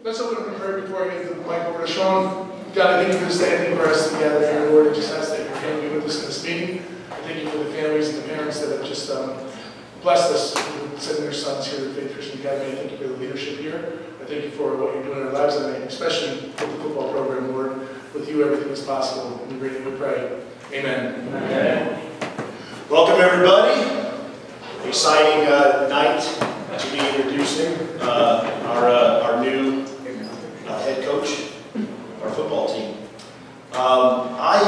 Let's open up in prayer before I give the mic over to Shawn. God, I thank you for standing for us together here, Lord. I just ask that your hand be with us in this meeting. I thank you for the families and the parents that have just blessed us with sending their sons here to Faith Christian Academy. I thank you for the leadership here. I thank you for what you're doing in our lives, and especially with the football program, Lord. With you, everything is possible. In your name we pray. Amen. Amen. Welcome, everybody. Exciting night to be introducing our new head coach, our football team. I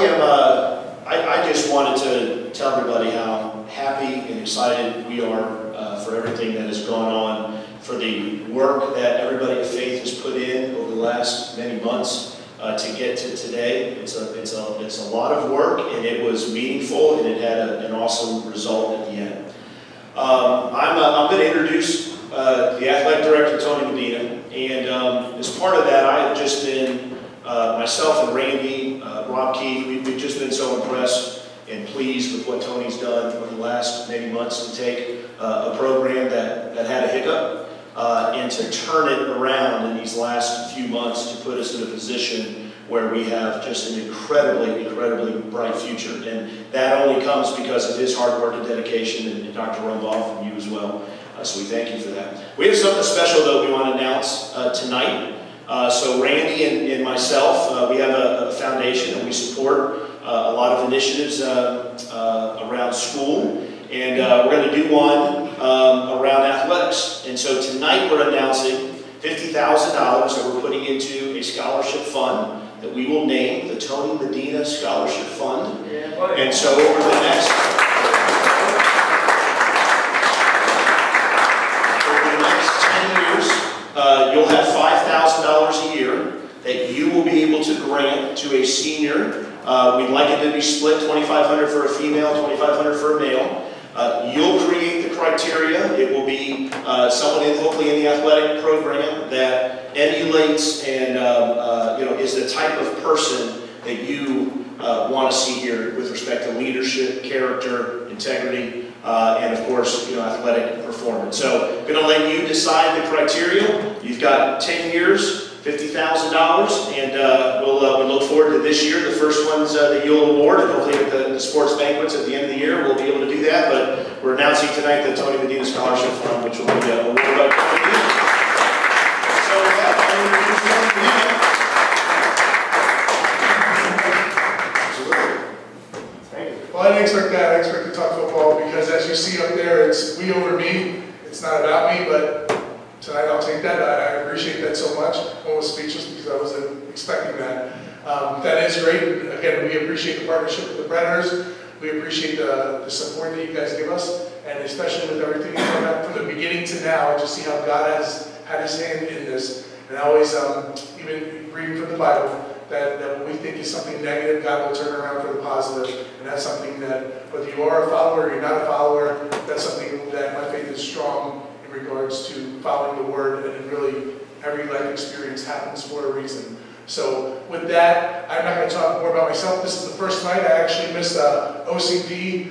just wanted to tell everybody how happy and excited we are for everything that has gone on, for the work that everybody at Faith has put in over the last many months to get to today. It's a lot of work, and it was meaningful, and it had an awesome result at the end. I'm going to introduce the athletic director, Tony Medina, and as part of that, I have just been, myself and Randy, Rob Keefe, we've just been so impressed and pleased with what Tony's done over the last many months to take a program that had a hiccup and to turn it around in these last few months to put us in a position where we have just an incredibly, incredibly bright future. And that only comes because of his hard work and dedication, and Dr. Rumbaugh, from you as well. So we thank you for that. We have something special, though, we want to announce tonight. So Randy and myself, we have a foundation, and we support a lot of initiatives around school. And we're going to do one around athletics. And so tonight we're announcing $50,000 that we're putting into a scholarship fund that we will name the Tony Medina Scholarship Fund. And so over the next 10 years, you'll have $5,000 a year that you will be able to grant to a senior. We'd like it to be split, $2,500 for a female, $2,500 for a male. You'll create the criteria. It will be someone hopefully in the athletic program that emulates and is the type of person that you want to see here with respect to leadership, character, integrity, and of course, athletic performance. So I'm going to let you decide the criteria. You've got 10 years, $50,000, and we'll look forward to this year. The first ones that you'll award, and hopefully at the sports banquets at the end of the year, we'll be able to do that. But we're announcing tonight the Tony Medina Scholarship Fund, which will be awarded by Tony Medina. So Tony Medina. Well, I didn't expect that. I expect to talk football because, as you see up there, it's we over me. It's not about me, but tonight I'll take that. I appreciate that so much. I'm almost speechless because I wasn't expecting that. That is great. Again, we appreciate the partnership with the Brenners. We appreciate the support that you guys give us, and especially with everything from the beginning to now, just see how God has had his hand in this. And I always, even reading from the Bible, that when we think is something negative, God will turn around for the positive. And that's something that, whether you are a follower or you're not a follower, that's something that my faith is strong in regards to following the Word, and really every life experience happens for a reason. So with that, I'm not going to talk more about myself. This is the first night I actually missed a OCP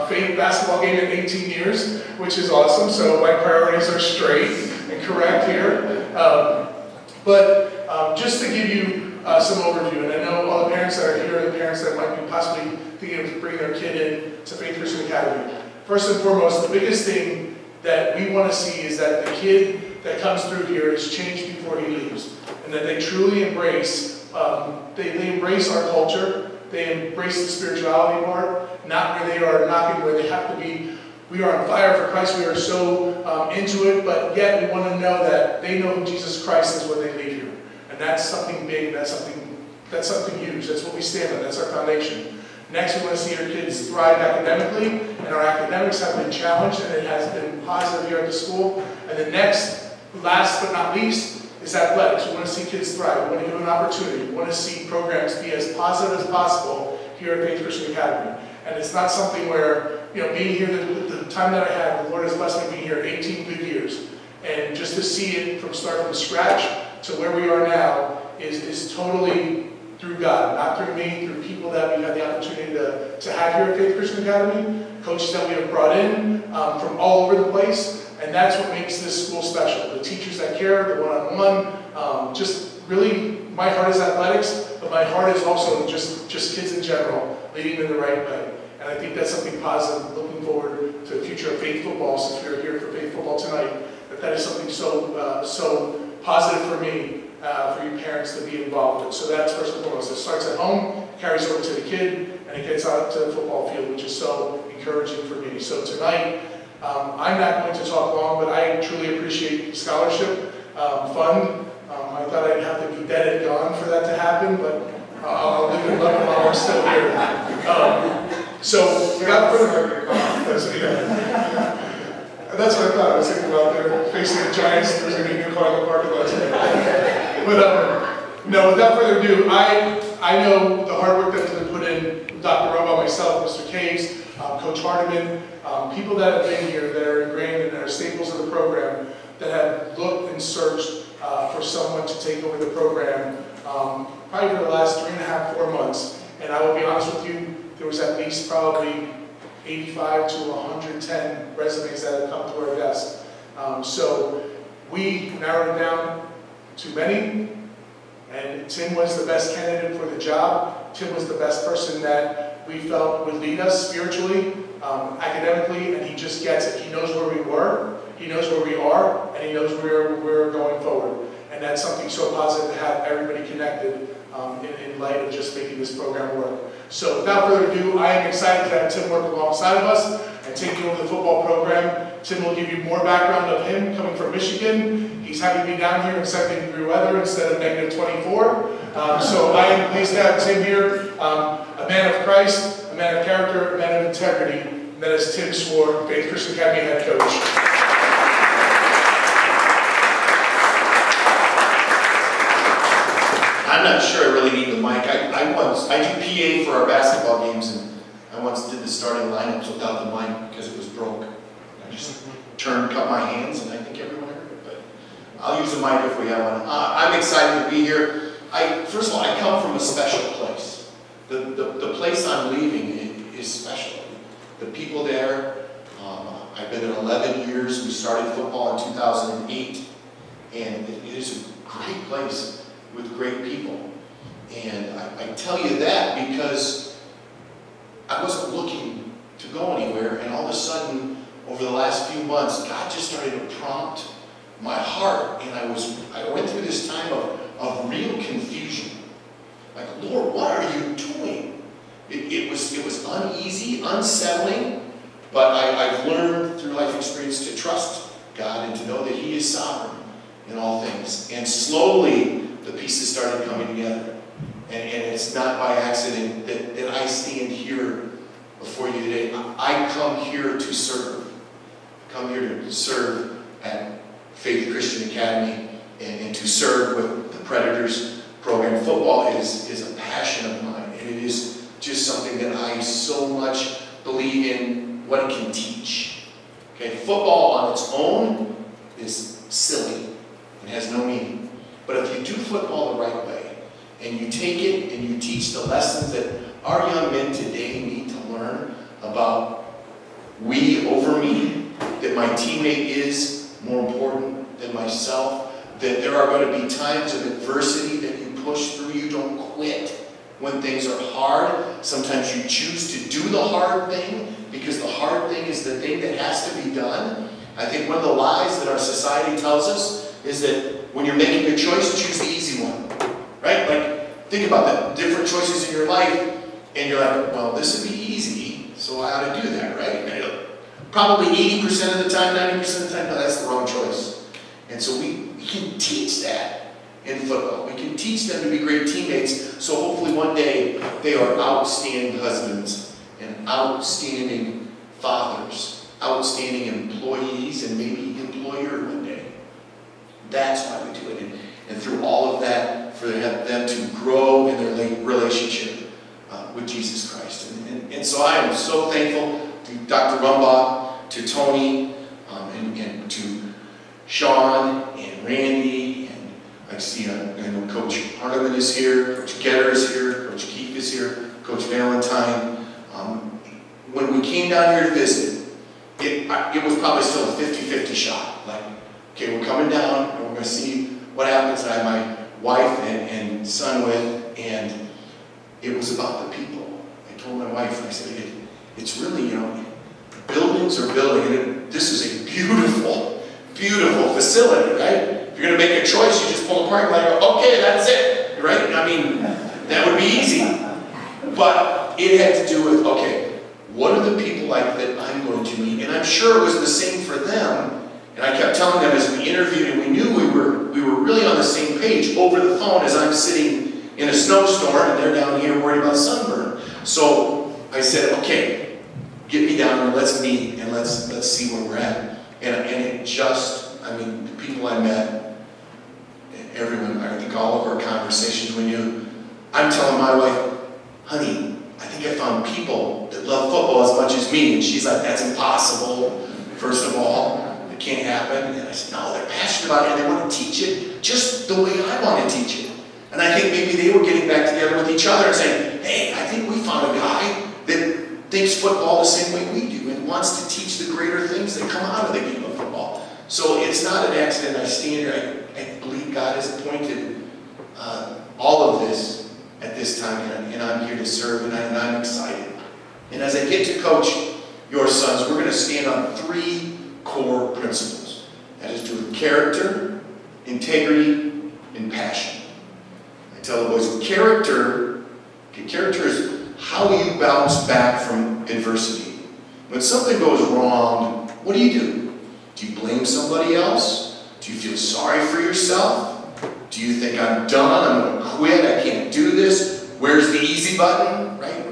Faith basketball game in 18 years, which is awesome. So my priorities are straight and correct here. But just to give you some overview, and I know all the parents that are here, the parents that might be possibly thinking of bringing their kid in to Faith Christian Academy. First and foremost, the biggest thing that we want to see is that the kid that comes through here is changed before he leaves, and that they truly embrace, they embrace our culture, they embrace the spirituality part, not where they are knocking where they have to be. We are on fire for Christ, we are so into it, but yet we want to know that they know who Jesus Christ is when they leave here. And that's something big, that's something huge, that's what we stand on, that's our foundation. Next, we want to see our kids thrive academically, and our academics have been challenged, and it has been positive here at the school. And the next, last but not least, is athletics. We want to see kids thrive. We want to give them an opportunity. We want to see programs be as positive as possible here at Faith Christian Academy. And it's not something where, being here, the time that I had, the Lord has blessed me being here 18 good years. And just to see it start from scratch to where we are now is totally through God, not through me, through people that we've had the opportunity to have here at Faith Christian Academy, coaches that we have brought in from all over the place, And that's what makes this school special. The teachers that care, the one-on-one, just really, my heart is athletics, but my heart is also just kids in general, leading in the right way. And I think that's something positive, looking forward to the future of faith football, since we're here for faith football tonight, that is something so positive for me, for you parents to be involved in. So that's first and foremost. It starts at home, carries over to the kid, and it gets out to the football field, which is so encouraging for me. So tonight, I'm not going to talk long, but I truly appreciate the scholarship fund. I thought I'd have to be dead and gone for that to happen, but I'll live and love it while we're still here. So without further that's what I thought. I was thinking about there facing the Giants. There's going to be a new car in the parking lot today. But no, without further ado, I know the hard work that's been put in, Dr. Robo, myself, Mr. Keefe, Coach Hardiman, people that have been here, that are ingrained and that are staples of the program, that have looked and searched for someone to take over the program, probably for the last 3.5, 4 months. And I will be honest with you, there was at least probably 85 to 110 resumes that have come to our desk. So we narrowed it down to many, and Tim was the best candidate for the job. Tim was the best person that we felt would lead us spiritually, academically, and he just gets it. He knows where we were, he knows where we are, and he knows where we're going forward. And that's something so positive to have everybody connected in light of just making this program work. So without further ado, I am excited to have Tim work alongside of us and take over the football program. Tim will give you more background of him coming from Michigan. He's happy to be down here in 2nd degree weather instead of -24. So I am pleased to have Tim here, a man of Christ, a man of character, a man of integrity, and that is Tim Swore, Faith Christian Academy head coach. I'm not sure I really need the mic. I do PA for our basketball games, and I once did the starting lineups without the mic because it was broke. I just cut my hands, and I think everyone heard it. But I'll use the mic if we have one. I'm excited to be here. First of all, I come from a special place. The place I'm leaving is special. The people there. I've been there 11 years. We started football in 2008, and it is a great place with great people. And I tell you that because I wasn't looking to go anywhere, and all of a sudden, over the last few months, God just started to prompt my heart, and I went through this time of real confusion. Like, Lord, what are you doing? It was uneasy, unsettling, but I've learned through life experience to trust God and to know that He is sovereign in all things. And slowly, the pieces started coming together. And it's not by accident that I stand here before you today. I come here to serve. I come here to serve at Faith Christian Academy and to serve with the Predators program. Football is a passion of mine, and it is just something that I so much believe in what it can teach. Okay, football on its own is silly and has no meaning. But if you do football the right way, and you take it and you teach the lessons that our young men today need to learn about we over me, that my teammate is more important than myself, that there are going to be times of adversity that you push through, you don't quit when things are hard. Sometimes you choose to do the hard thing because the hard thing is the thing that has to be done. I think one of the lies that our society tells us is that when you're making a choice, choose the easy one, right? Like, think about the different choices in your life, and you're like, well, this would be easy, so I ought to do that, right? And probably 80% of the time, 90% of the time, no, that's the wrong choice. And so we can teach that in football. We can teach them to be great teammates, so hopefully one day they are outstanding husbands and outstanding fathers, outstanding employees, and maybe employer one day. That's why we do it. And through all of that, for them to grow in their relationship with Jesus Christ. And so I am so thankful to Dr. Rumbaugh, to Tony, and to Shawn and Randy, and I see I know Coach Hardiman is here, Coach Getter is here, Coach Keefe is here, Coach Valentine. When we came down here to visit, it it was probably still a 50-50 shot. Like, okay, we're coming down, and we're going to see what happens. I have my wife and son with, and it was about the people. I told my wife, I said, it's really, you know, buildings are building, and this is a beautiful, beautiful facility, right? If you're going to make a choice, you just pull the parking lot and go, okay, that's it, right? I mean, that would be easy. But it had to do with, okay, what are the people like that I'm going to meet? And I'm sure it was the same for them. And I kept telling them as we interviewed, and we knew we were really on the same page over the phone as I'm sitting in a snowstorm and they're down here worried about sunburn. So I said, okay, get me down there, let's meet, and let's see where we're at. And it just, I mean, the people I met, everyone, I think all of our conversations we knew, I'm telling my wife, honey, I think I found people that love football as much as me. And she's like, that's impossible, first of all. It can't happen. And I said, no, they're passionate about it and they want to teach it just the way I want to teach it. And I think maybe they were getting back together with each other and saying, hey, I think we found a guy that thinks football the same way we do and wants to teach the greater things that come out of the game of football. So it's not an accident. I stand here. I believe God has appointed all of this at this time, and I'm here to serve, and I'm excited. And as I get to coach your sons, we're going to stand on 3 core principles. That is to do with character, integrity, and passion. I tell the boys, character is how you bounce back from adversity. When something goes wrong, what do? Do you blame somebody else? Do you feel sorry for yourself? Do you think I'm done, I'm going to quit, I can't do this? Where's the easy button? Right?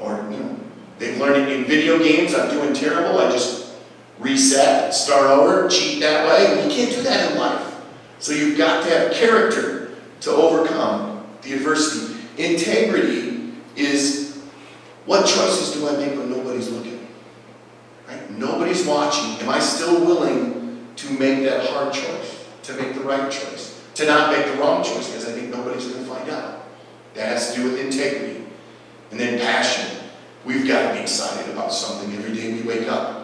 Or, you know, they've learned in video games, I'm doing terrible, I just reset, start over, cheat that way. You can't do that in life. So you've got to have character to overcome the adversity. Integrity is, what choices do I make when nobody's looking? Right? Nobody's watching. Am I still willing to make that hard choice? To make the right choice? To not make the wrong choice, because I think nobody's going to find out. That has to do with integrity. And then passion. We've got to be excited about something every day we wake up.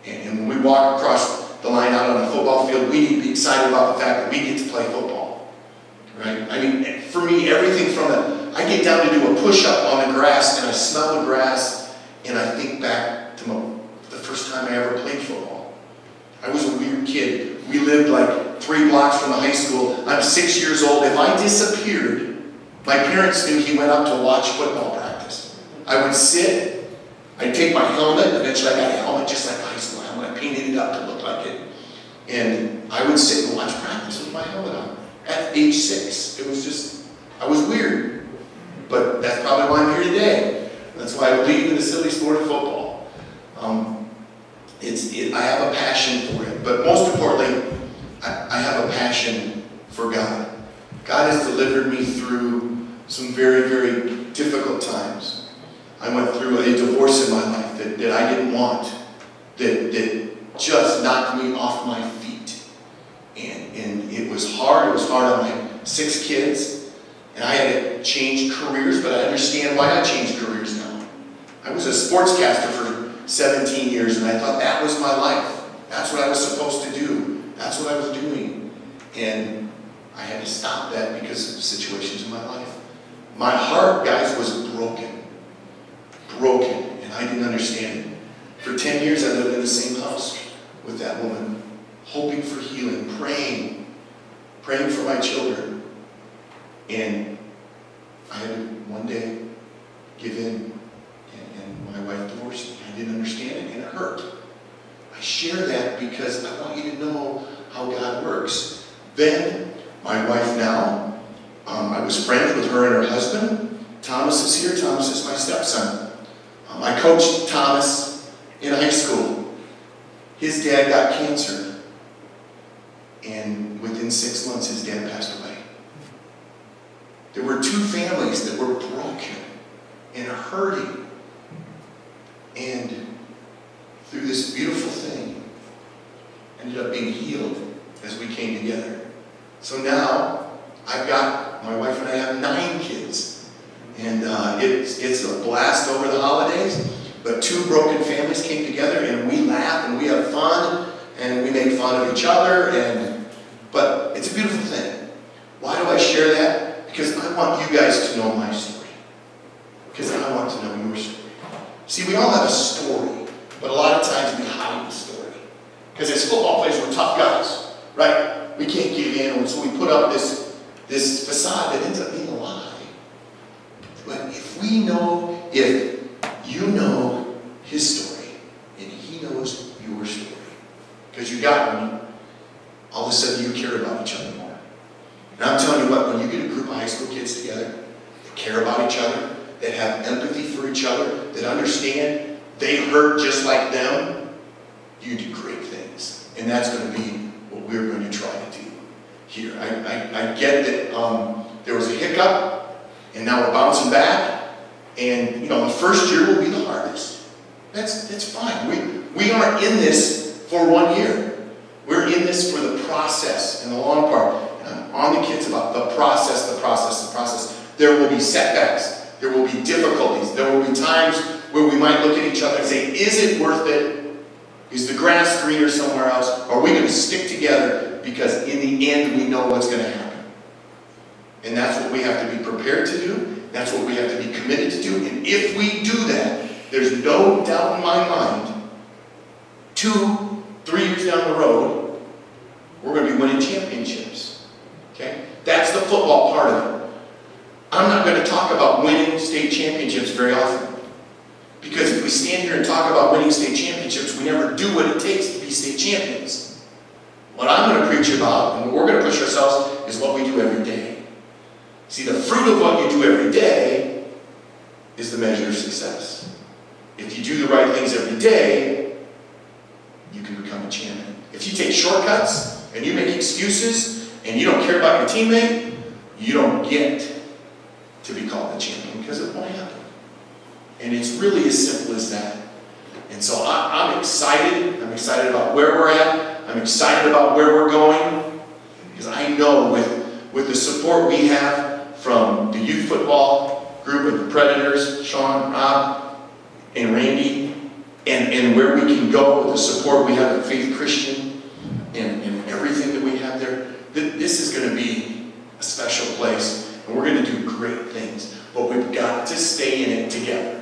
And when we walk across the line out on a football field, we need to be excited about the fact that we get to play football. Right? I mean, for me, everything from I get down to do a push-up on the grass, and I smell the grass, and I think back to the first time I ever played football. I was a weird kid. We lived like 3 blocks from the high school. I'm 6 years old. If I disappeared, my parents knew he went up to watch football practice. I would sit, I'd take my helmet, eventually I got a helmet just like a high school helmet. I painted it up to look like it. And I would sit and watch practice with my helmet on. At age 6, it was just, I was weird. But that's probably why I'm here today. That's why I believe in the silly sport of football. I have a passion for it. But most importantly, I have a passion for God. God has delivered me through some very, very difficult times. I went through a divorce in my life that I didn't want, that just knocked me off my feet. And it was hard. It was hard on my 6 kids. And I had to change careers, but I understand why I changed careers now. I was a sportscaster for 17 years, and I thought that was my life. That's what I was supposed to do. That's what I was doing. And I had to stop that because of situations in my life. My heart, guys, was broken. Broken. And I didn't understand it. For 10 years, I lived in the same house with that woman, hoping for healing, praying for my children. And I had to one day give in, and my wife divorced me. I didn't understand it, and it hurt. I share that because I want you to know how God works. Then, my wife now, I was friends with her and her husband. Thomas is here. Thomas is my stepson. I coached Thomas in high school. His dad got cancer. And within 6 months, his dad passed away. There were 2 families that were broken and hurting. And through this beautiful thing, ended up being healed as we came together. So now, my wife and I have 9 kids. And it's a blast over the holidays. but two broken families came together, and we laugh and we have fun and we make fun of each other, but it's a beautiful thing. Why do I share that? Because I want you guys to know my story. Because I want to know your story. See, we all have a story, but a lot of times we hide the story. Because as football players, we're tough guys, right? We can't give in, and so we put up this facade that ends up being a lie. But if you know his story, and he knows your story, because you got one, all of a sudden you care about each other more. And I'm telling you what, when you get a group of high school kids together that care about each other, that have empathy for each other, that understand they hurt just like them, you do great things. And that's going to be what we're going to try to do here. I get that there was a hiccup, and now we're bouncing back. And, the first year will be the hardest. That's fine. We aren't in this for 1 year. We're in this for the process and the long part. And I'm on the kids about the process. There will be setbacks. There will be difficulties. There will be times where we might look at each other and say, is it worth it? Is the grass greener somewhere else? Are we going to stick together? Because in the end, we know what's going to happen. And that's what we have to be prepared to do. That's what we have to be committed to do. And if we do that, there's no doubt in my mind, 2-3 years down the road, we're going to be winning championships. Okay? That's the football part of it. I'm not going to talk about winning state championships very often. Because if we stand here and talk about winning state championships, we never do what it takes to be state champions. What I'm going to preach about, and what we're going to push ourselves, is what we do every day. See, the fruit of what you do every day is the measure of success. If you do the right things every day, you can become a champion. If you take shortcuts, and you make excuses, and you don't care about your teammate, you don't get to be called the champion, because it won't happen. And it's really as simple as that. And so I'm excited. I'm excited about where we're at. I'm excited about where we're going. Because I know with the support we have from the youth football group of the Predators, Shawn, Rob, and Randy, and where we can go with the support we have at Faith Christian and everything that we have there, this is going to be a special place. And we're going to do great things. But we've got to stay in it together.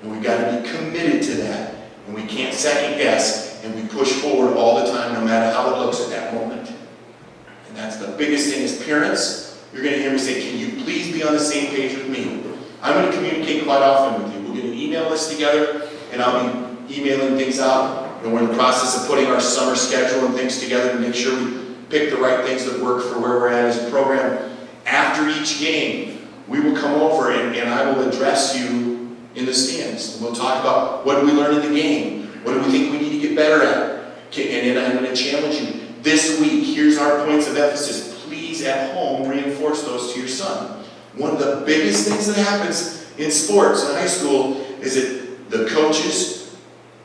And we've got to be committed to that. And we can't second guess. And we push forward all the time, no matter how it looks at that moment. And that's the biggest thing as parents. You're going to hear me say, can you please be on the same page with me? I'm going to communicate quite often with you. We're going to email this together. And I'll be emailing things out. And we're in the process of putting our summer schedule and things together to make sure we pick the right things that work for where we're at as a program. After each game, we will come over and I will address you in the stands. We'll talk about what do we learn in the game? What do we think we need to get better at? And then I'm going to challenge you. This week, here's our points of emphasis. Please, at home, reinforce those to your son. One of the biggest things that happens in sports in high school is that the coaches,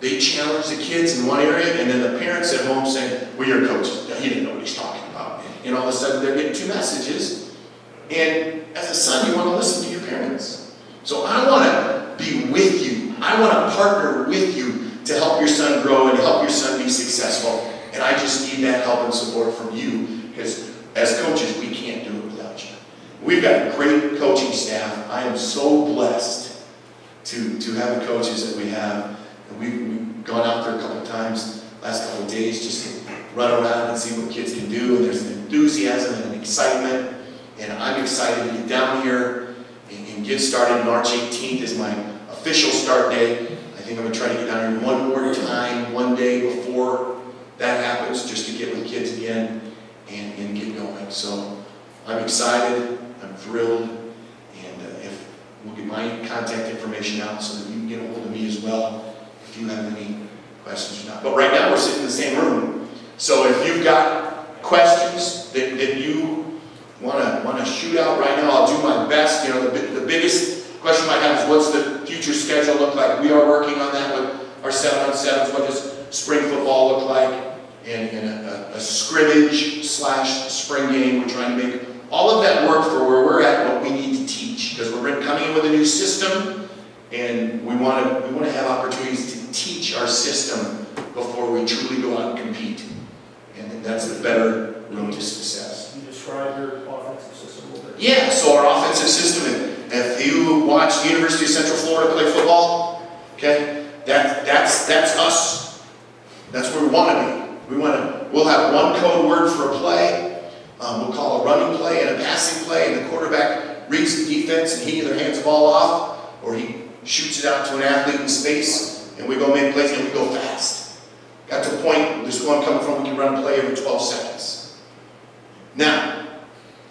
they challenge the kids in one area, and then the parents at home say, well, you're a coach. He didn't know what he's talking about. And all of a sudden, they're getting two messages. And as a son, you want to listen to your parents. So I want to be with you. I want to partner with you to help your son grow and help your son be successful. And I just need that help and support from you, because as coaches, we can't do it without you. We've got a great coaching staff. I am so blessed to have the coaches that we have. And we've gone out there a couple of times, last couple of days, just to run around and see what kids can do. And there's an enthusiasm and an excitement. And I'm excited to get down here and get started. March 18th is my official start day. I think I'm going to try to get down here one more time, one day before that happens, just to get with kids again and get going. So I'm excited. I'm thrilled. And if we'll get my contact information out so that you can get a hold of me as well if you have any questions or not. But right now we're sitting in the same room. So if you've got questions that you want to shoot out right now, I'll do my best. The biggest question I might have is, what's the future schedule look like? We are working on that with our 7-on-7s. What does spring football look like? And a scrimmage / spring game. We're trying to make all of that work for where we're at, what we need to teach. Because we're coming in with a new system, And we want to have opportunities to teach our system before we truly go out and compete. And that's the better road to success. Can you describe your offensive system a little bit? Yeah, so our offensive system, if you watch the University of Central Florida play football, okay, that's us. That's where we want to be. We'll have one code word for a play. We'll call a running play and a passing play, and the quarterback reads the defense, and he either hands the ball off or he shoots it out to an athlete in space, and we go make plays, and we go fast. Got to a point, this is where I'm coming from, we can run a play every 12 seconds. Now,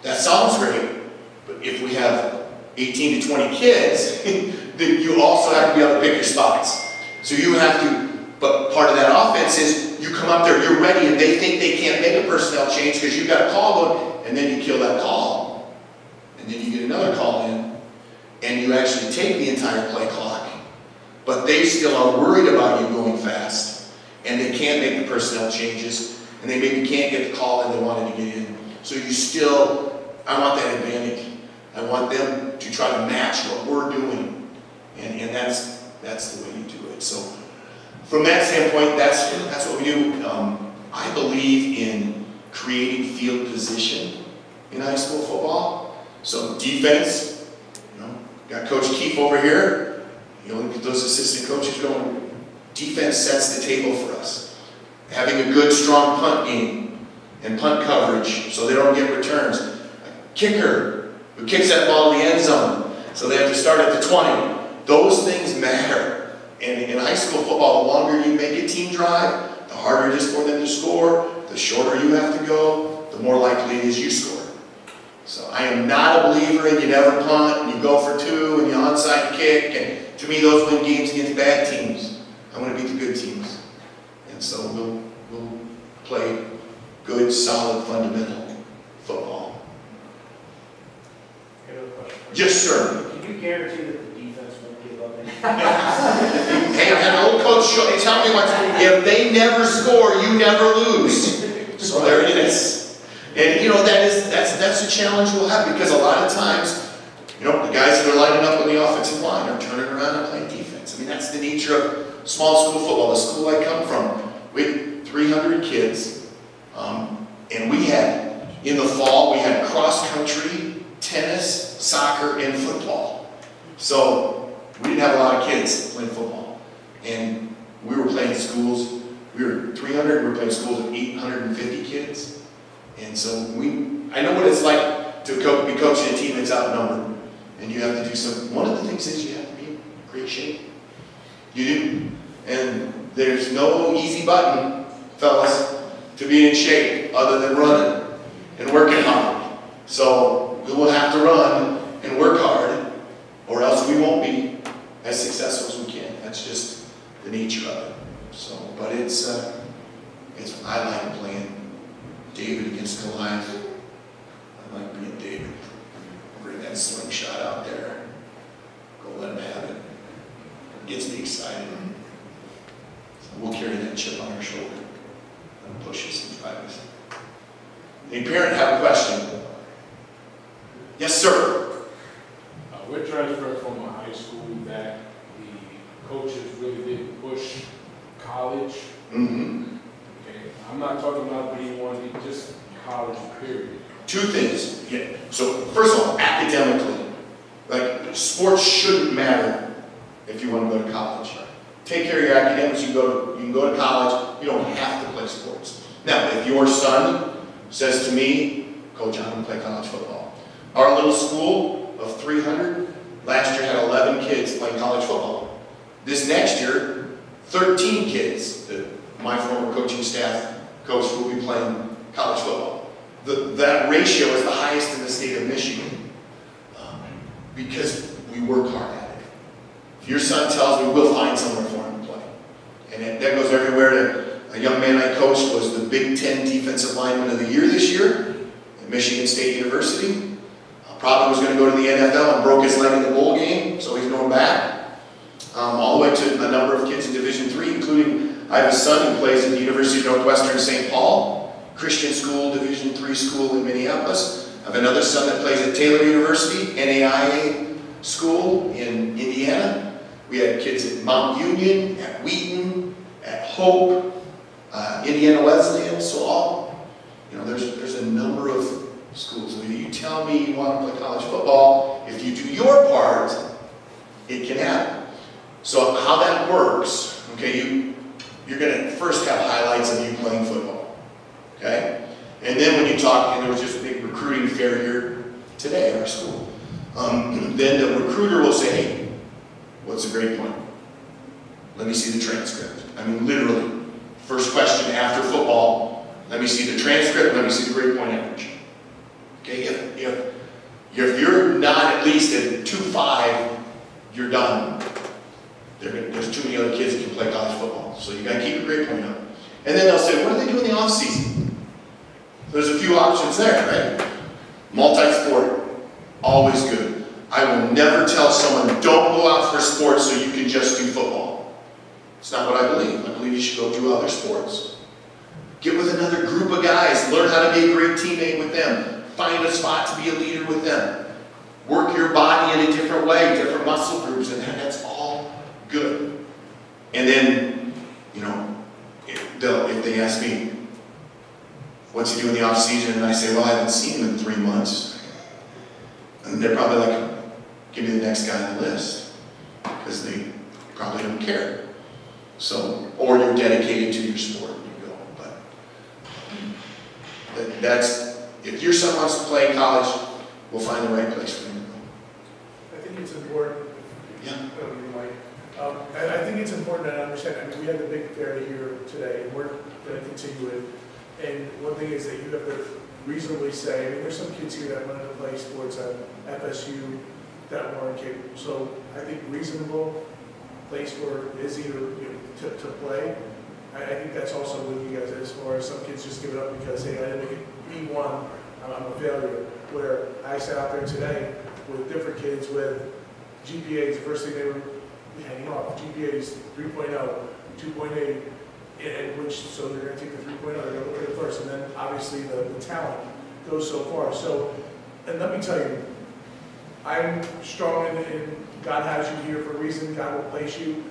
that sounds great, but if we have 18 to 20 kids, then you also have to be able to pick your spots. So you have to, but part of that offense is you come up there, you're ready, and they think they can't make a personnel change because you've got a call going, and then you kill that call. And then you get another call in, and you actually take the entire play clock, but they still are worried about you going fast, and they can't make the personnel changes, and they maybe can't get the call and they wanted to get in. So you still, I want that advantage. I want them to try to match what we're doing, and that's the way you do it. So from that standpoint, that's what we do. I believe in creating field position in high school football. So defense, got Coach Keefe over here. You look at those assistant coaches going, defense sets the table for us. Having a good, strong punt game and punt coverage so they don't get returns. A kicker who kicks that ball in the end zone so they have to start at the 20. Those things matter. And in high school football, the longer you make a team drive, the harder it is for them to score, the shorter you have to go, the more likely it is you score. So I am not a believer in you never punt and you go for two and you onside kick. And to me, those win games against bad teams. I want to beat the good teams. And so we'll play good, solid, fundamental football. Any other question? Yes, sir. Can you guarantee that the defense won't give up any? Hey, I had an old coach tell me once, if they never score, you never lose. So there it is. And that's a challenge we'll have, because a lot of times, the guys that are lining up on the offensive line are turning around and playing defense. I mean, that's the nature of small school football. The school I come from, we had 300 kids, and we had, in the fall, we had cross country, tennis, soccer, and football. So we didn't have a lot of kids playing football. And we were playing schools, we were 300, we were playing schools of 850 kids. And so I know what it's like to be coaching a team that's outnumbered. And you have to do some, one of the things is you have to be in great shape. You do. And there's no easy button, fellas, to be in shape other than running and working hard. So we will have to run and work hard, or else we won't be as successful as we can. That's just the nature of it. So, but I like playing David against Goliath. I like being David. Bring that slingshot out there. Go let him have it. It gets me excited. So we'll carry that chip on our shoulder and push us and drive us. Any parent have a question? Yes, sir. We're transferred from a high school that the coaches really didn't push college. Mm-hmm. Okay. I'm not talking about B1, just college, period. Two things. Yeah. So first of all, academically, like sports shouldn't matter if you want to go to college. Take care of your academics. You can go to college. You don't have to play sports. Now, if your son says to me, Coach, I'm going to play college football. Our little school of 300 last year had 11 kids playing college football. This next year, 13 kids that my former coaching staff coach will be playing college football. That ratio is the highest in the state of Michigan because we work hard at it. If your son tells me, we'll find somewhere for him to play. And that goes everywhere to a young man I coached was the Big Ten Defensive Lineman of the Year this year at Michigan State University. Probably was going to go to the NFL and broke his leg in the bowl game, so he's going back. All the way to a number of kids in Division III, including I have a son who plays at the University of Northwestern St. Paul, Christian school, Division III school in Minneapolis. I have another son that plays at Taylor University, NAIA school in Indiana. We had kids at Mount Union, at Wheaton, at Hope, Indiana Wesleyan, so all, there's a number of schools. When you tell me you want to play college football, if you do your part, it can happen. So how that works, okay, you're going to first have highlights of you playing football, okay? And then when you talk, and there was just a big recruiting fair here today at our school, then the recruiter will say, hey, what's a grade point? Let me see the transcript. I mean, literally, first question after football, let me see the transcript, let me see the grade point average. Okay, if you're not at least at 2.5, you're done. There's too many other kids that can play college football, so you got to keep your grade point up. And then they'll say, what do they do in the off season? There's a few options there, right? Multi-sport, always good. I will never tell someone, don't go out for sports so you can just do football. It's not what I believe. I believe you should go do other sports. Get with another group of guys. Learn how to be a great teammate with them. Find a spot to be a leader with them. Work your body in a different way, different muscle groups, and that's all good. And then, if they ask me, what's he doing in the off season? And I say, well, I haven't seen him in 3 months. And they're probably like, give me the next guy on the list. Because they probably don't care. So, or you're dedicated to your sport, you go. But that's, if your son wants to play in college, we'll find the right place for him to go. I think it's important. Yeah. I think it's important to understand. I mean, we had the big fair here today, and we're going to continue it. And one thing is that you have to reasonably say, I mean, there's some kids here that wanted to play sports at FSU that weren't capable. So I think reasonable place for Izzy to play. I think that's also with you guys as far as some kids just give it up because, hey, I didn't make B1, I'm a failure. Where I sat out there today with different kids with GPAs, the first thing they were hanging off, GPAs 3.0, 2.8, and which, so they're going to take the 3.0, they're going to look at it first, and then obviously the talent goes so far. So, and let me tell you, I'm strong in God has you here for a reason, God will place you,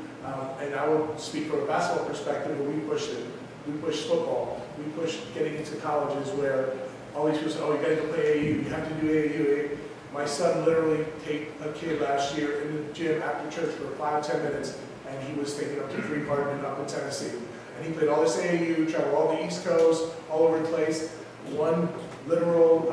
and I will speak from a basketball perspective, but we pushed it. We pushed football. We pushed getting into colleges where all these people say, oh, you got to go play AAU, you have to do AAU. My son literally taped a kid last year in the gym after church for 5-10 minutes, and he was taking up to 3 Hardman up in Tennessee. And he played all this AAU, traveled all the East Coast, all over the place. One literal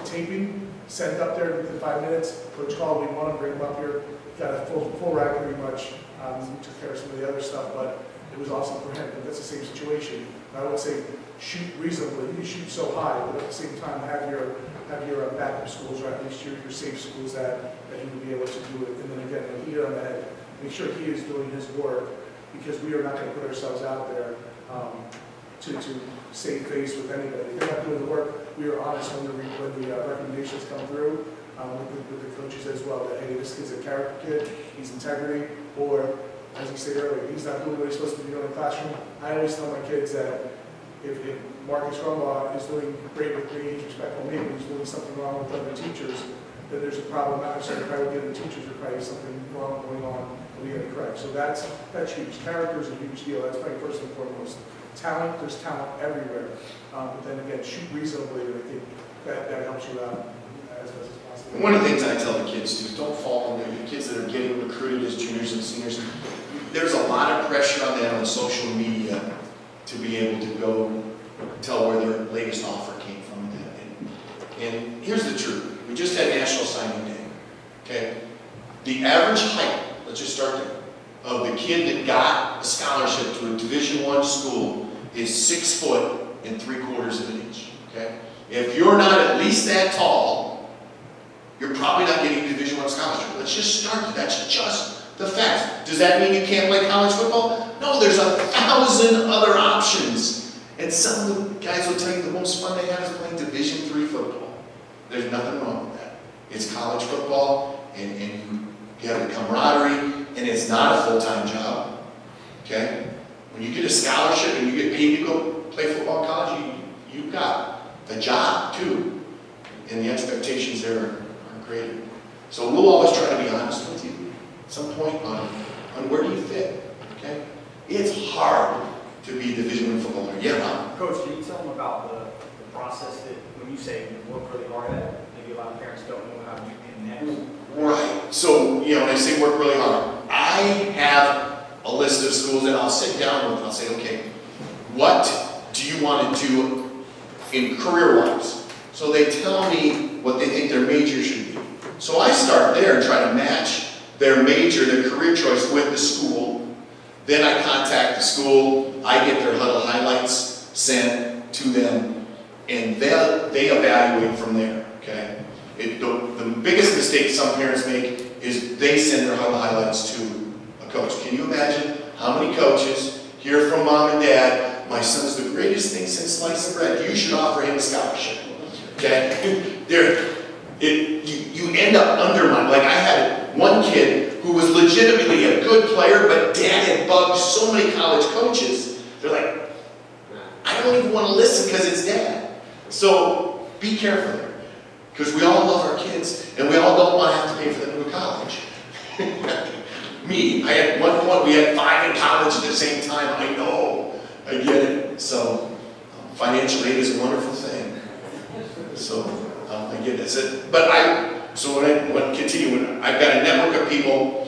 taping, sent up there within 5 minutes. Coach called, we want to bring him up here. Got a full rack pretty much. We took care of some of the other stuff, but it was awesome for him. But that's the same situation. I would say shoot reasonably. You can shoot so high, but at the same time have your backup schools, or at least your safe schools that you will be able to do it. And then again, hit it on the head. Make sure he is doing his work, because we are not going to put ourselves out there to save face with anybody. If they're not doing the work, we are honest when the recommendations come through with the coaches as well. That hey, this kid's a character kid, he's integrity, or as you said earlier, he's not doing what he's supposed to be doing in the classroom. I always tell my kids that if Marcus Rumbaugh is doing great with me, he's respectful of me, but he's doing something wrong with other teachers, then there's a problem. Not necessarily probably with the other teachers, there's probably something wrong going on that we got to correct. So that's huge. Character is a huge deal. That's probably first and foremost. Talent, there's talent everywhere. But then again, shoot reasonably, and I think that helps you out as best as possible. One of the things I tell the kids too is don't fall on the kids that are getting recruited as juniors and seniors. There's a lot of pressure on them on social media to be able to go tell where their latest offer came from. And here's the truth. We just had National Signing Day. Okay? The average height, let's just start there, of the kid that got a scholarship to a Division I school is 6 foot and 3/4 inches. Okay? If you're not at least that tall, you're probably not getting a Division I scholarship. Let's just start there. That's just the facts. Does that mean you can't play college football? No, there's 1,000 other options. And some of the guys will tell you the most fun they have is playing Division III football. There's nothing wrong with that. It's college football, and you have the camaraderie, and it's not a full-time job. Okay? When you get a scholarship and you get paid to go play football in college, you've got a job too. And the expectations there are greater. So we'll always try to be honest with you at some point on on where do you fit, okay? It's hard to be a Division I footballer. Yeah, Ron? Coach, can you tell them about the process that when you say you work really hard at it, maybe a lot of parents don't know how to get next? Right. So, you know, when I say work really hard, I have a list of schools that I'll sit down with and I'll say, okay, what do you want to do in career-wise? So they tell me what they think their major should be. So I start there and try to match their major, their career choice with the school. Then I contact the school, I get their huddle highlights sent to them, and they evaluate from there, okay? The biggest mistake some parents make is they send their huddle highlights to a coach. Can you imagine how many coaches hear from mom and dad, my son's the greatest thing since sliced bread, you should offer him a scholarship, okay? You end up undermining. Like I had one kid who was legitimately a good player, but dad had bugged so many college coaches, they're like, I don't even want to listen because it's dad. So be careful there. Because we all love our kids, and we all don't want to have to pay for them to go to college. Me, at one point we had 5 in college at the same time. I know, I get it. So financial aid is a wonderful thing. So I get it. But I've got a network of people,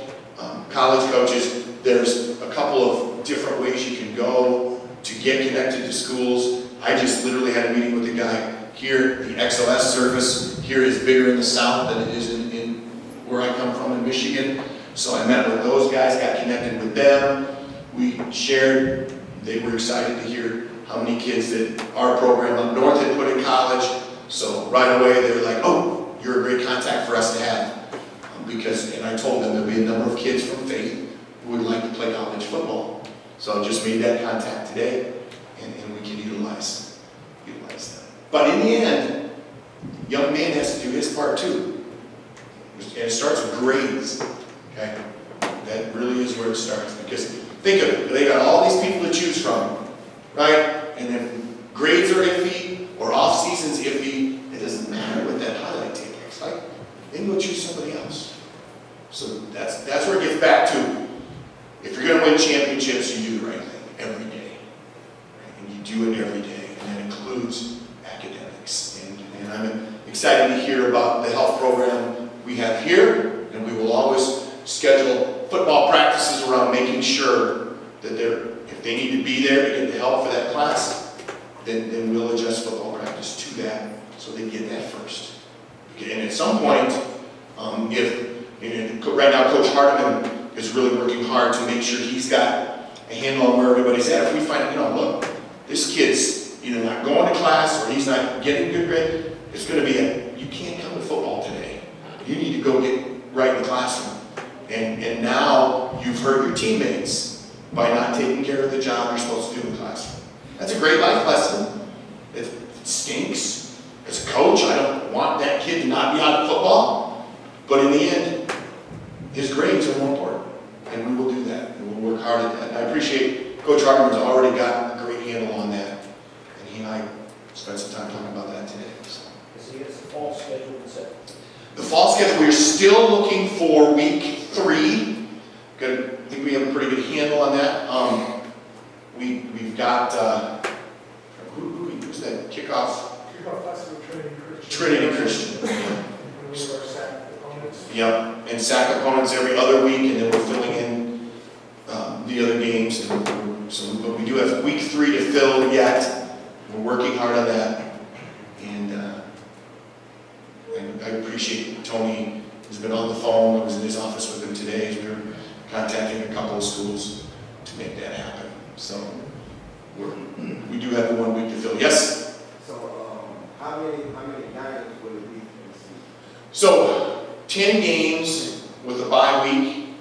college coaches. There's a couple of different ways you can go to get connected to schools. I just literally had a meeting with a guy here. The XLS service here is bigger in the South than it is in where I come from in Michigan. So I met with those guys, got connected with them. We shared. They were excited to hear how many kids that our program up north had put in college. So right away they were like, oh, you're a great contact for us to have. And I told them there'll be a number of kids from Faith who would like to play college football. So I just made that contact today, and we can utilize that. But in the end, young man has to do his part too. And it starts with grades, okay? That really is where it starts. Because think of it, they got all these people to choose from, right? And if grades are iffy or off season's iffy, it doesn't matter what that highlight tape looks like. Then go choose somebody else. So that's where it gets back to, if you're going to win championships, you do the right thing every day. Right? And you do it every day, and that includes academics. And I'm excited to hear about the health program we have here, and we will always schedule football practices around making sure that if they need to be there to get the help for that class, then we'll adjust football practice to that so they get that first. Okay, and at some point, right now Coach Hardiman is really working hard to make sure he's got a handle on where everybody's at. If we find, look, this kid's either not going to class or he's not getting good grade, it's going to be you can't come to football today. You need to go get right in the classroom. And now you've hurt your teammates by not taking care of the job you're supposed to do in the classroom. That's a great life lesson. It stinks. As a coach, I don't want that kid to not be out of football. But in the end, his grades are more important. And we will do that. And we'll work hard at that. And I appreciate Coach Hardiman's already got a great handle on that. And he and I spent some time talking about that today. So he has a fall schedule set. The fall schedule, we're still looking for week 3. I think we have a pretty good handle on that. We've got, who's that kickoff? Kickoff class with Trinity Christian. Trinity Christian. And we have our SAC opponents. Yep, and SAC opponents every other week, and then we're filling in the other games. But we do have week 3 to fill yet. We're working hard on that. And I appreciate Tony has been on the phone. I was in his office with him today as we were contacting a couple of schools to make that happen. So we do have the 1 week to fill. Yes? So how many games will it be in the season? So 10 games with a bye week.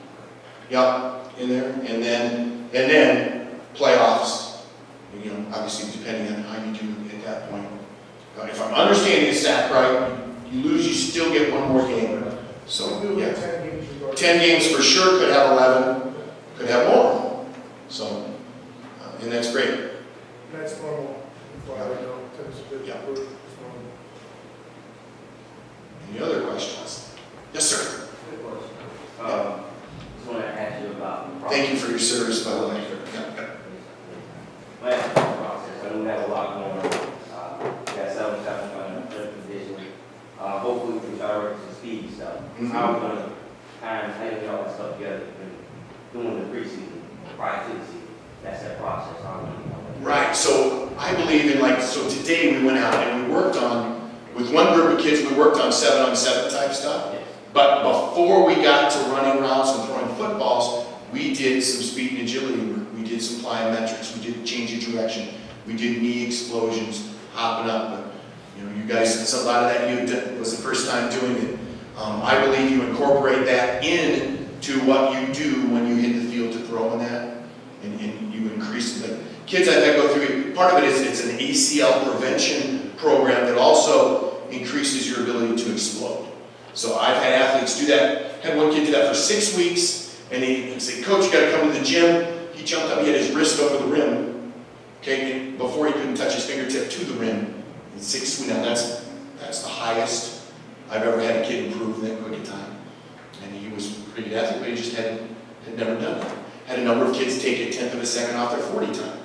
Yep, in there. And then playoffs. Obviously depending on how you do at that point. If I'm understanding the SAC right, you lose, you still get 1 more game. So, yeah. 10 games for sure, could have 11, could have more. So, and that's great. That's normal. Yeah. Any other questions? Yes, sir. Good question. Just want to ask you about the how we're gonna kind of hang all that stuff together and doing the preseason prior to the season. That's that process. I don't know. Right, so I believe in so today we went out and we worked on, with one group of kids, we worked on 7-on-7 type stuff. Yes. But before we got to running routes and throwing footballs, we did some speed and agility work. We did some plyometrics, we did change of direction, we did knee explosions, hopping up. But, you guys, it's a lot of that it was the first time doing it. I believe you incorporate that into what you do when you hit the field to throw in that, and you increase it. Like kids I go through, part of it is it's an ACL prevention program that also increases your ability to explode. So I've had athletes do that. Had one kid do that for 6 weeks, and he said, "Coach, you got to come to the gym." He jumped up, he had his wrist over the rim. Okay, before he couldn't touch his fingertip to the rim. In 6 weeks, now that's the highest I've ever had a kid improve in that quick a time. And he was a pretty good athlete, but he just had never done it. Had a number of kids take a 1/10 of a second off their 40 time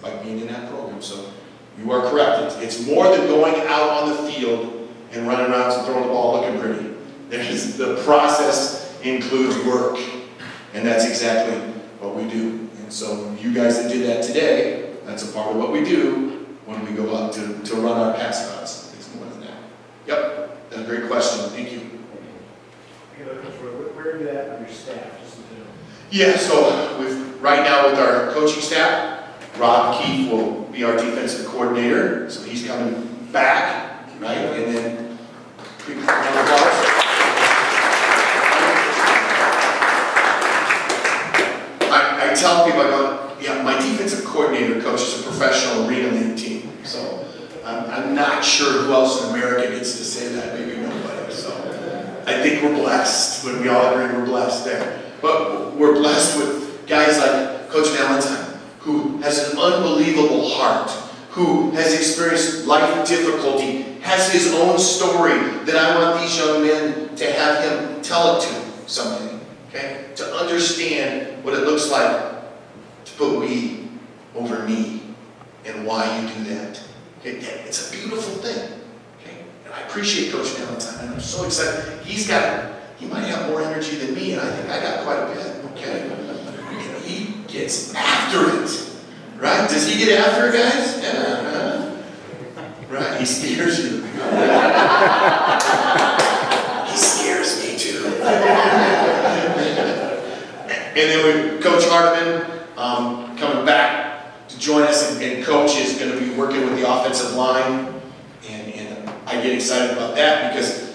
by being in that program. So you are correct. It's more than going out on the field and running around and throwing the ball looking pretty. The process includes work, and that's exactly what we do. And so you guys that did that today, that's a part of what we do when we go out to run our pass routes. It's more than that. Yep, that's a great question. Thank you. Where are you at on your staff? Just in general? Yeah, so right now with our coaching staff, Rob Keefe will be our defensive coordinator. So he's coming back, right? And then I tell people, I go, yeah, my defensive coordinator coaches a professional arena league team. So I'm not sure who else in America gets to say that, maybe nobody. So I think we're blessed. When we all agree we're blessed there. But we're blessed with guys like Coach Valentine, who has an unbelievable heart, who has experienced life difficulty, has his own story that I want these young men to have him tell it to someday, okay? To understand what it looks like to put we over me and why you do that. Okay? It's a beautiful thing, okay? And I appreciate Coach Valentine, and I'm so excited. He might have more energy than me, and I think I got quite a bit, okay? And he gets after it, right? Does he get after it, guys? Yeah. Right, he scares you. He scares me too. And then we Coach Hardiman coming back to join us, and Coach is going to be working with the offensive line, and I get excited about that because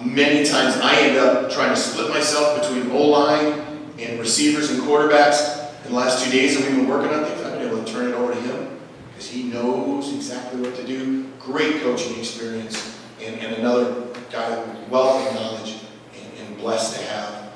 many times I end up trying to split myself between O-line and receivers and quarterbacks. In the last 2 days that we've been working on things, I've been able to turn it over to him because he knows exactly what to do. Great coaching experience, and another guy with wealth of knowledge, and blessed to have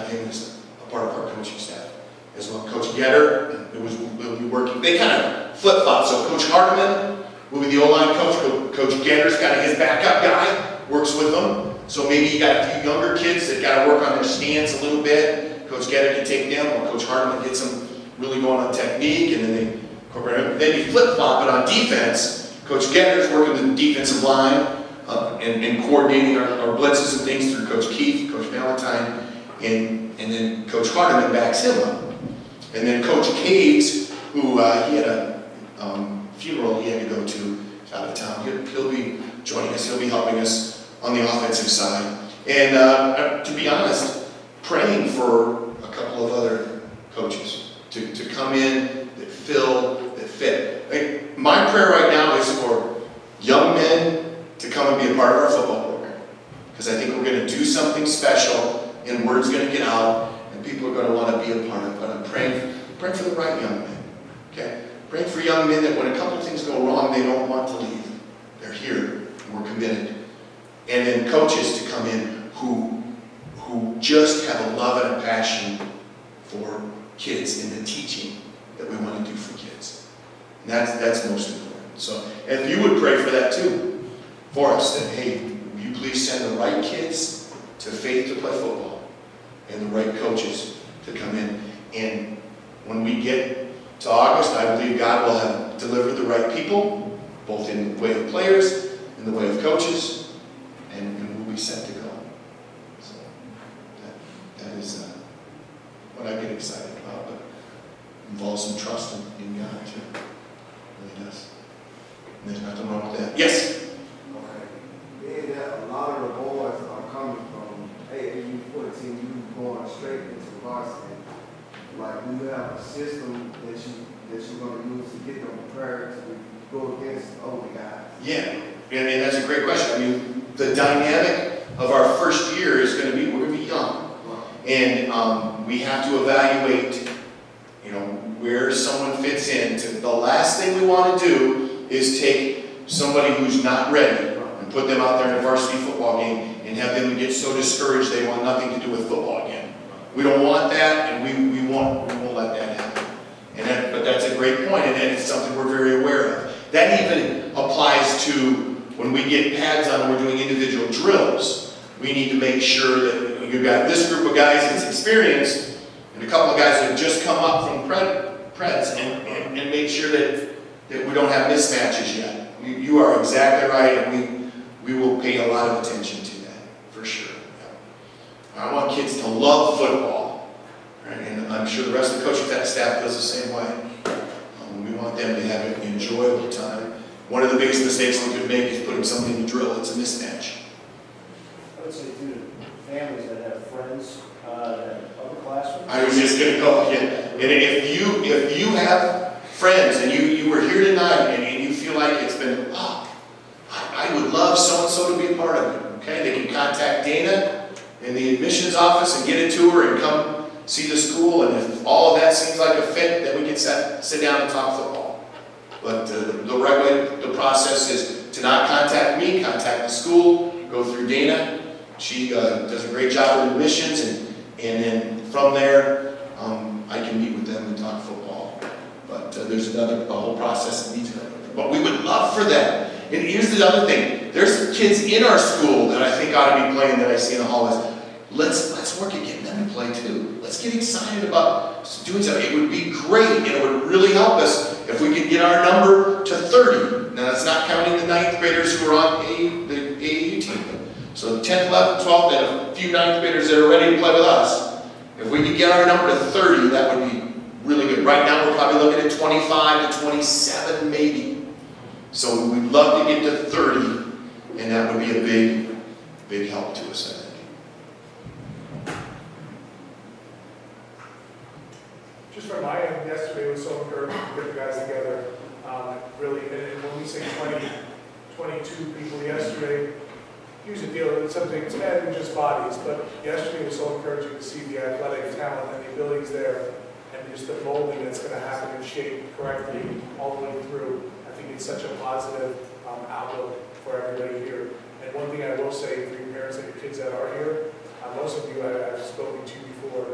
him as a part of our coaching staff as well. Coach Getter will be working. They kind of flip-flop. So Coach Hardiman will be the O-line coach. Coach Getter's kind of his backup guy, works with them. So maybe you got a few younger kids that got to work on their stance a little bit. Coach Getter can take them, or Coach Hardiman gets them really going on technique, and then they incorporate them. Then you flip-flop it on defense. Coach Getter's working the defensive line and coordinating our blitzes and things through Coach Keefe, Coach Valentine, and then Coach Hardiman backs him up. And then Coach Caves, who he had a funeral he had to go to out of town, he'll be joining us. He'll be helping us on the offensive side. And to be honest, praying for a couple of other coaches to come in that fit. My prayer right now is for young men to come and be a part of our football program, because I think we're going to do something special, and word's going to get out, and people are going to want to be a part of it. But I'm praying for the right young men. Okay, praying for young men that when a couple of things go wrong, they don't want to leave. They're here. We're committed. And then coaches to come in who just have a love and a passion for kids and the teaching that we want to do for kids. And that's most important. So if you would pray for that too, for us, that hey, will you please send the right kids to Faith to play football, and the right coaches to come in. And when we get to August, I believe God will have delivered the right people, both in the way of players, in the way of coaches, and we'll be set to go. So some trust in God too. It really does. And there's nothing wrong with that. Yes? Okay. Being that a lot of the boys are coming from AAU 14, you going straight into varsity. Like, do you have a system that you're going to use to get them prepared to go against older guys? Yeah, and that's a great question. I mean, the dynamic of our first year is going to be, we're going to be young. And we have to evaluate, you know, where someone fits in. The last thing we want to do is take somebody who's not ready and put them out there in a varsity football game and have them get so discouraged they want nothing to do with football again. We don't want that, and we won't let that happen. But that's a great point, and it's something we're very aware of. That even applies to when we get pads on and we're doing individual drills. We need to make sure that you've got this group of guys that's experienced and a couple of guys that have just come up from Preds and make sure that we don't have mismatches yet. You are exactly right, and we will pay a lot of attention to that, for sure. I want kids to love football, right? And I'm sure the rest of the coaching staff does the same way. We want them to have an enjoyable time. One of the biggest mistakes we could make is putting somebody in a drill. It's a mismatch. I would say, too, families that have friends upperclassmen. I was just going to go again. And if you have friends and you were here tonight and you feel like it's been, I would love so-and-so to be a part of it. Okay, they can contact Dana in the admissions office and get a tour and come see the school. And if all of that seems like a fit, then we can sit down and talk football. But the right way, the process is to not contact me, contact the school, go through Dana. She does a great job with admissions, and then from there, I can meet with them and talk football. But there's a whole process that needs to happen. But we would love for that. And here's the other thing. There's kids in our school that I think ought to be playing that I see in the hallways. Let's work at getting them to play too. Let's get excited about doing something. It would be great, and it would really help us if we could get our number to 30. Now that's not counting the 9th graders who are on the AAU team. So 10th, 11th, 12th, and a few 9th graders that are ready to play with us. If we could get our number to 30, that would be really good. Right now we're probably looking at 25 to 27 maybe. So we'd love to get to 30, and that would be a big help to us, I think. Just from my end, yesterday was so encouraging to get the guys together. Really, and when we say 22 people yesterday, here's the deal, it's something, it's more than just bodies, but yesterday was so encouraging to see the athletic talent and the abilities there, and just the molding that's going to happen and shape correctly all the way through. I think it's such a positive outlook for everybody here. And one thing I will say for your parents and your kids that are here, most of you I've spoken to before,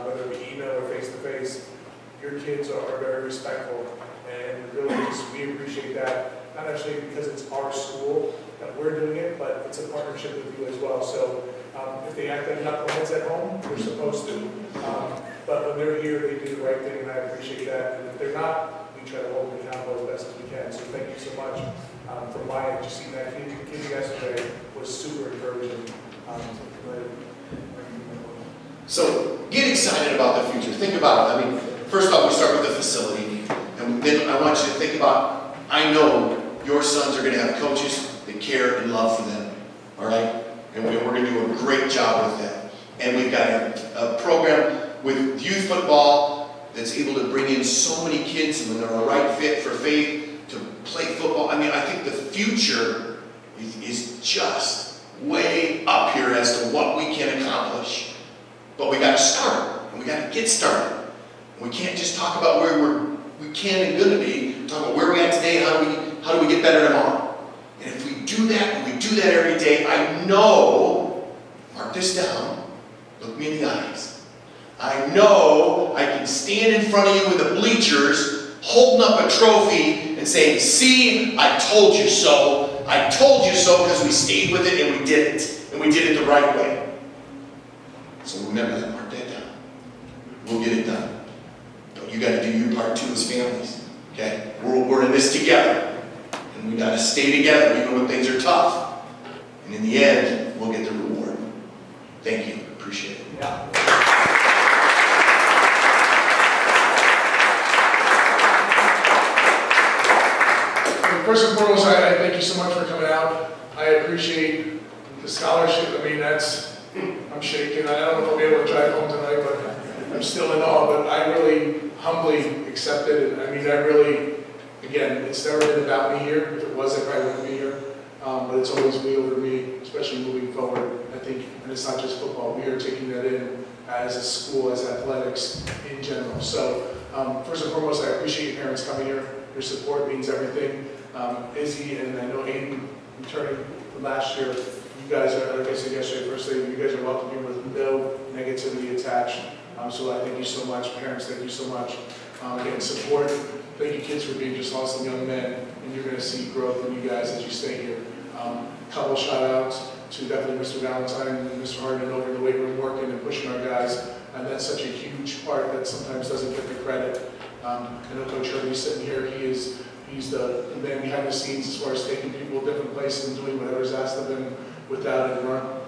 whether it be email or face-to-face, your kids are very respectful, and really we appreciate that, not actually because it's our school that we're doing it, but it's a partnership with you as well. So if they act like knuckleheads at home, they're supposed to, but when they're here, they do the right thing, and I appreciate that. And if they're not, we try to hold them accountable as best as we can. So thank you so much. From my end, just seeing that kid yesterday was super encouraging. So get excited about the future. Think about it. I mean, first off, we start with the facility. And then I want you to think about, I know your sons are going to have coaches that care and love for them. All right? And we're going to do a great job with that. And we've got a program with youth football that's able to bring in so many kids when they're a right fit for faith to play football. I mean, I think the future is just way up here as to what we can accomplish. But we got to start, and we got to get started. We can't just talk about where we can and going to be. Talk about where we're at today and how do we get better tomorrow. And if we do that, and we do that every day, I know, mark this down, look me in the eyes. I know I can stand in front of you with the bleachers, holding up a trophy and saying, see, I told you so. I told you so because we stayed with it and we did it. And we did it the right way. So remember that, mark that down. We'll get it done. But you got to do your part too as families. Okay? We're in this together. And we got to stay together even when things are tough. And in the end, we'll get the reward. Thank you. Appreciate it. Yeah. first and foremost, I thank you so much for coming out. I appreciate the scholarship. I mean, I'm shaking. I don't know if I'll be able to drive home tonight, but I'm still in awe. But I really humbly accepted it. I mean, I really, again, it's never been about me here. If it was, I probably wouldn't be here. But it's always we over me, especially moving forward. I think, and it's not just football. We are taking that in as a school, as athletics in general. So, first and foremost, I appreciate your parents coming here. Your support means everything. Izzy and I know Aiden returning from last year. You guys are, like I said yesterday, first day, you guys are welcome here with no negativity attached. So I thank you so much. Parents, thank you so much. Again, support. Thank you, kids, for being just awesome young men, and you're going to see growth in you guys as you stay here. Couple shout outs to definitely Mr. Valentine and Mr. Harden over in the weight room working and pushing our guys, and that's such a huge part that sometimes doesn't get the credit. I know Coach Herbie's sitting here. He's the man behind the scenes as far as taking people to different places and doing whatever's asked of him without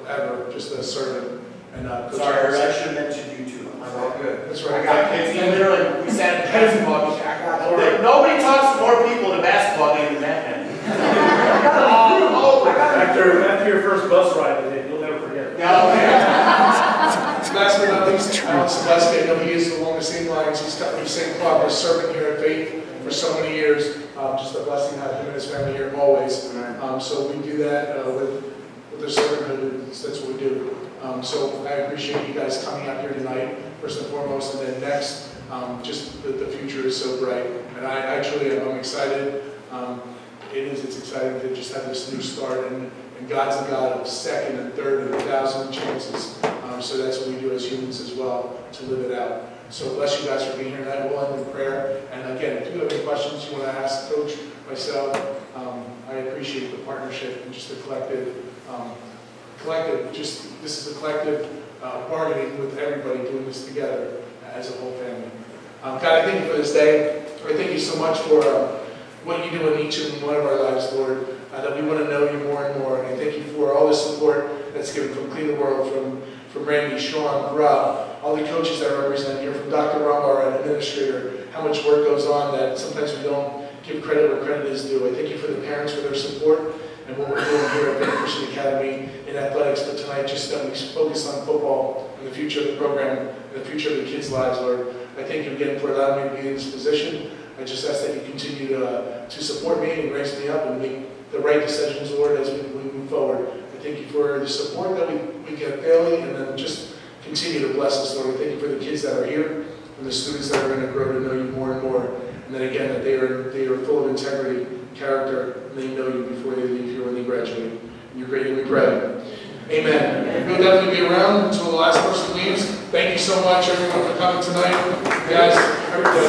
ever just a servant. And Sorry, I should have mentioned you too. I'm all good. That's right. I got kids. Literally, we sat at the basketball game. Nobody talks to more people at a basketball game than that man. After your first bus ride today, you'll never forget it. Last but not least, Alan Celeste, I know he is along the same lines. He's got the same club, a servant here at Faith for so many years. Just a blessing to have him and his family here always. So we do that with the servanthood. That's what we do. So I appreciate you guys coming out here tonight, first and foremost, and then next, just the future is so bright. And I truly am. I'm excited. It's exciting to just have this new start, and God's a God of second and third and 1,000 chances. So that's what we do as humans as well, to live it out. So bless you guys for being here tonight. We'll end in prayer. And again, if you have any questions you want to ask Coach, myself, I appreciate the partnership and just the collective, this is a collective bargaining with everybody doing this together as a whole family. God, I thank you for this day. I thank you so much for what you do in each and one of our lives, Lord, that we want to know you more and more. And I thank you for all the support that's given from Clean the World, from Randy, Shawn, Rob, all the coaches that represent here, from Dr. Rumbar, an administrator, how much work goes on that sometimes we don't give credit where credit is due. I thank you for the parents for their support and what we're doing here at Faith Christian Academy in athletics, but tonight just that we focus on football and the future of the program and the future of the kids' lives, Lord. I thank you again for allowing me to be in this position. I just ask that you continue to support me and raise me up and make the right decisions, Lord, as we move forward. I thank you for the support that we get daily, and then just continue to bless us, Lord. I thank you for the kids that are here and the students that are going to grow to know you more and more. And then again, that they are full of integrity, character, and they know you before they leave here when they graduate. In your great name we pray. Amen. We'll definitely be around until the last person leaves. Thank you so much, everyone, for coming tonight. Guys, everybody.